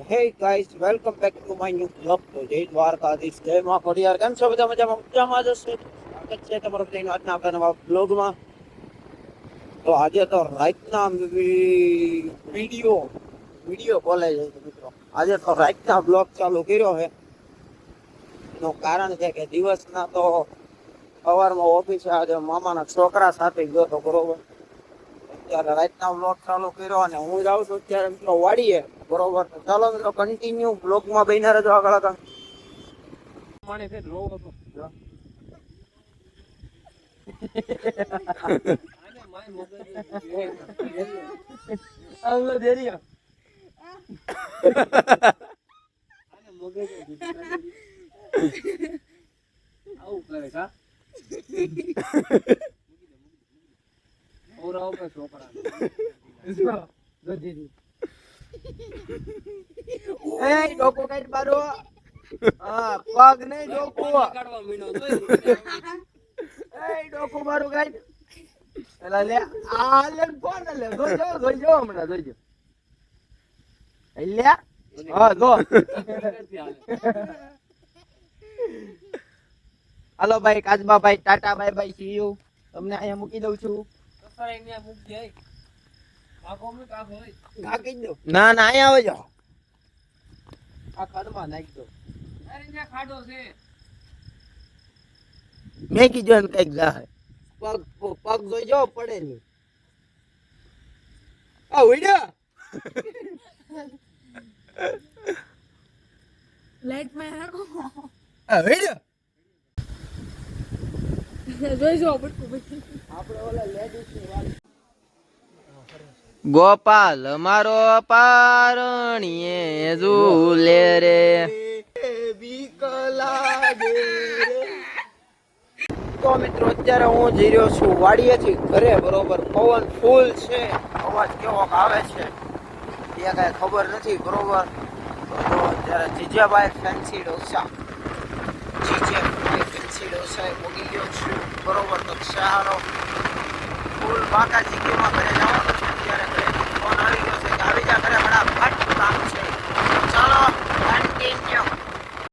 Hey guys, welcome back to my new vlog. તો જય દ્વારકાધીશ, જય માં ખોડિયાર. કેમ છો બધા? મજામાં જ હશો. સ્વાગત છે તમારું બધાનું આજના આપણા નવા બ્લોગમાં. તો આજે તો રાતના વિડીયો કોલે છે મિત્રો. આજે તો રાતના બ્લોગ ચાલુ કર્યો છે. એનું કારણ છે કે દિવસના તો સવારમાં ઓફિસે આજે મામાના છોકરા સાથે ગયો તો બરોબર. અત્યારે રાતના બ્લોગ ચાલુ કર્યો અને હું જાઉં છું અત્યારે મિત્રો વાડીએ બરોબર. તો ચાલો મિત્રો કન્ટિન્યુ બ્લોગમાં બન્યા રહેજો આગળ આગળ. માણે ફેર રો હતો આને માય મગજ આલો દેરિયો આને મગજ આવું કરે કા ઓરા ઉપર છોકરા જો દીદી એ ડોકો કાઢ બારો હા પગ નહીં ડોકો કાઢવા મીનો એ ડોકો મારું કાઢ એલા લે આ લે ફોન લે જોજો હમણાં જોજો લે હા જો હાલો ભાઈ કાજબા ભાઈ Tata bye bye see you તમને અહીંયા મૂકી દઉં છું અહીંયા મૂકી દે ના ના અહીંયા આવજો આ ખાડમાં નાખી દો અરે ત્યાં ખાડો છે મેં કીધું એમ કઈક જાય પગ જોઈજો પડે નહીં આ ઉડ્યા લાઈટ માં રાખો આ ઉડ્યા જોઈજો આપણે ઓલા લેડીઝ ની વાત ગોપાલ મારો પારણીએ ઝૂલે રે તો મિત્રો અત્યારે હું જઈ રહ્યો છું વાડીએથી ઘરે બરોબર. પવન ફૂલ છે, અવાજ કેવો આવે છે એ કઈ ખબર નથી બરોબર. તો અત્યારે જીજાભાઈ ફેન્સી ડોસા મૂકી ગયો છું બરોબર. તો શહેરો ફૂલ બાકાજી કેવા ઘરે જવા